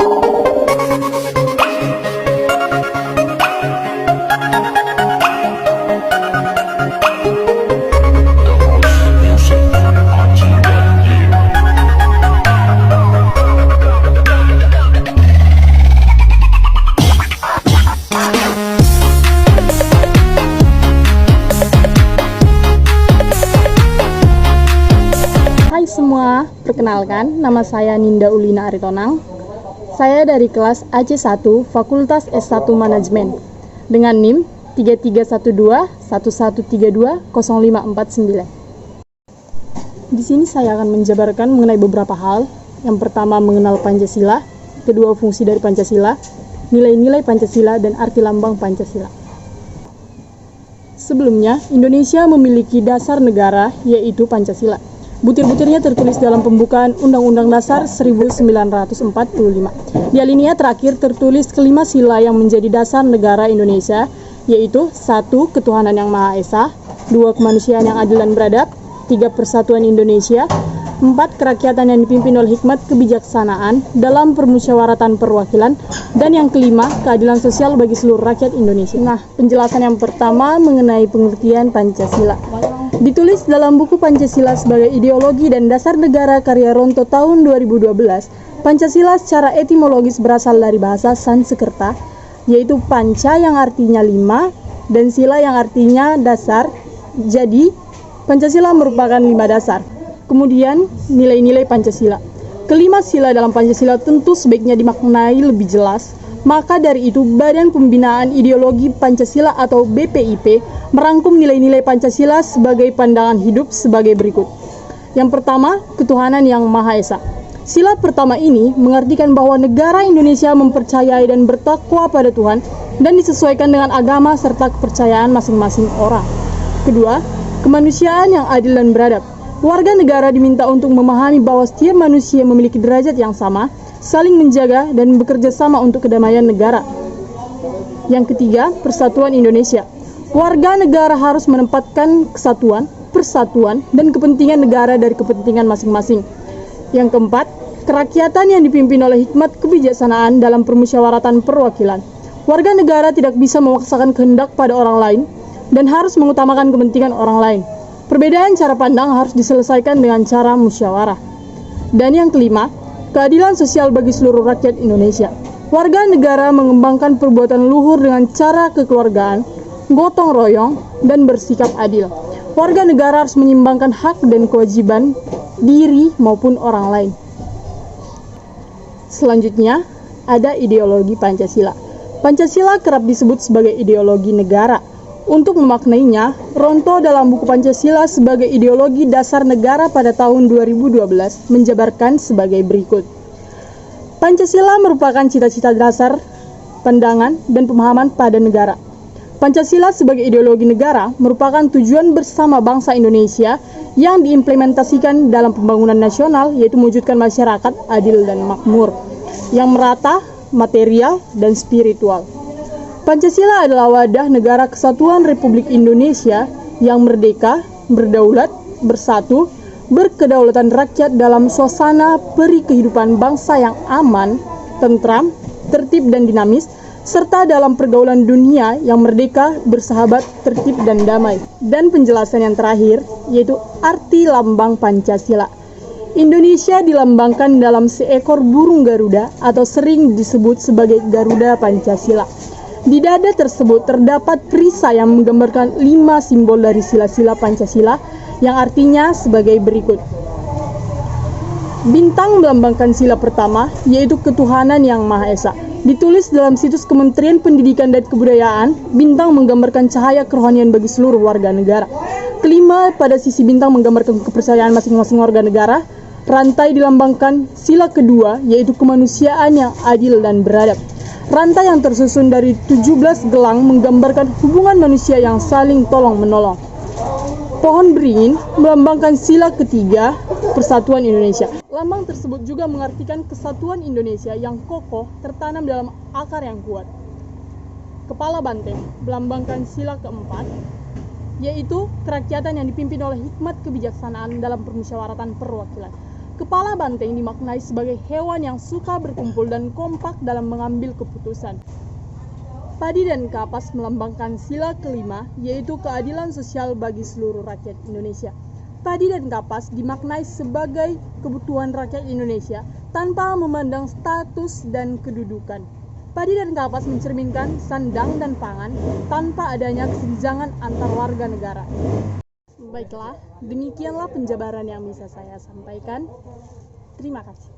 Hai semua, perkenalkan nama saya Ninda Ulina Aritonang. Saya dari kelas AC1 Fakultas S1 Manajemen dengan NIM 331211320549. Di sini saya akan menjabarkan mengenai beberapa hal. Yang pertama mengenal Pancasila, kedua fungsi dari Pancasila, nilai-nilai Pancasila dan arti lambang Pancasila. Sebelumnya, Indonesia memiliki dasar negara yaitu Pancasila. Butir-butirnya tertulis dalam pembukaan Undang-Undang Dasar 1945. Di alinea terakhir tertulis kelima sila yang menjadi dasar negara Indonesia, yaitu 1. Ketuhanan yang Maha Esa, 2. Kemanusiaan yang adil dan beradab, 3. Persatuan Indonesia, 4. Kerakyatan yang dipimpin oleh hikmat kebijaksanaan dalam permusyawaratan perwakilan, dan yang kelima, keadilan sosial bagi seluruh rakyat Indonesia. Nah, penjelasan yang pertama mengenai pengertian Pancasila. Ditulis dalam buku Pancasila sebagai ideologi dan dasar negara karya Ronto tahun 2012, Pancasila secara etimologis berasal dari bahasa Sanskerta, yaitu panca yang artinya 5 dan sila yang artinya dasar. Jadi, Pancasila merupakan 5 dasar. Kemudian, nilai-nilai Pancasila. Kelima sila dalam Pancasila tentu sebaiknya dimaknai lebih jelas. Maka dari itu, Badan Pembinaan Ideologi Pancasila atau BPIP merangkum nilai-nilai Pancasila sebagai pandangan hidup sebagai berikut. Yang pertama, ketuhanan yang Maha Esa. Sila pertama ini mengartikan bahwa negara Indonesia mempercayai dan bertakwa pada Tuhan dan disesuaikan dengan agama serta kepercayaan masing-masing orang. Kedua, kemanusiaan yang adil dan beradab. Warga negara diminta untuk memahami bahwa setiap manusia memiliki derajat yang sama, saling menjaga dan bekerja sama untuk kedamaian negara. Yang ketiga, persatuan Indonesia. Warga negara harus menempatkan kesatuan, persatuan, dan kepentingan negara dari kepentingan masing-masing. Yang keempat, kerakyatan yang dipimpin oleh hikmat kebijaksanaan dalam permusyawaratan perwakilan. Warga negara tidak bisa memaksakan kehendak pada orang lain dan harus mengutamakan kepentingan orang lain. Perbedaan cara pandang harus diselesaikan dengan cara musyawarah. Dan yang kelima, keadilan sosial bagi seluruh rakyat Indonesia. Warga negara mengembangkan perbuatan luhur dengan cara kekeluargaan, gotong royong, dan bersikap adil. Warga negara harus menyimbangkan hak dan kewajiban diri maupun orang lain. Selanjutnya, ada ideologi Pancasila. Pancasila kerap disebut sebagai ideologi negara. Untuk memaknainya, Ronto dalam buku Pancasila sebagai ideologi dasar negara pada tahun 2012 menjabarkan sebagai berikut. Pancasila merupakan cita-cita dasar, pandangan, dan pemahaman pada negara. Pancasila sebagai ideologi negara merupakan tujuan bersama bangsa Indonesia yang diimplementasikan dalam pembangunan nasional, yaitu mewujudkan masyarakat adil dan makmur, yang merata, material, dan spiritual. Pancasila adalah wadah negara kesatuan Republik Indonesia yang merdeka, berdaulat, bersatu, berkedaulatan rakyat dalam suasana peri kehidupan bangsa yang aman, tentram, tertib dan dinamis, serta dalam pergaulan dunia yang merdeka, bersahabat, tertib dan damai. Dan penjelasan yang terakhir, yaitu arti lambang Pancasila. Indonesia dilambangkan dalam seekor burung Garuda atau sering disebut sebagai Garuda Pancasila. Di dada tersebut terdapat perisai yang menggambarkan 5 simbol dari sila-sila Pancasila yang artinya sebagai berikut. Bintang melambangkan sila pertama, yaitu ketuhanan yang Maha Esa. Ditulis dalam situs Kementerian Pendidikan dan Kebudayaan, bintang menggambarkan cahaya kerohanian bagi seluruh warga negara. Kelima, pada sisi bintang menggambarkan kepercayaan masing-masing warga negara. Rantai dilambangkan sila kedua, yaitu kemanusiaan yang adil dan beradab. Rantai yang tersusun dari 17 gelang menggambarkan hubungan manusia yang saling tolong-menolong. Pohon beringin melambangkan sila ketiga, persatuan Indonesia. Lambang tersebut juga mengartikan kesatuan Indonesia yang kokoh tertanam dalam akar yang kuat. Kepala banteng melambangkan sila keempat, yaitu kerakyatan yang dipimpin oleh hikmat kebijaksanaan dalam permusyawaratan perwakilan. Kepala banteng dimaknai sebagai hewan yang suka berkumpul dan kompak dalam mengambil keputusan. Padi dan kapas melambangkan sila kelima, yaitu keadilan sosial bagi seluruh rakyat Indonesia. Padi dan kapas dimaknai sebagai kebutuhan rakyat Indonesia tanpa memandang status dan kedudukan. Padi dan kapas mencerminkan sandang dan pangan tanpa adanya kesenjangan antar warga negara. Baiklah, demikianlah penjabaran yang bisa saya sampaikan. Terima kasih.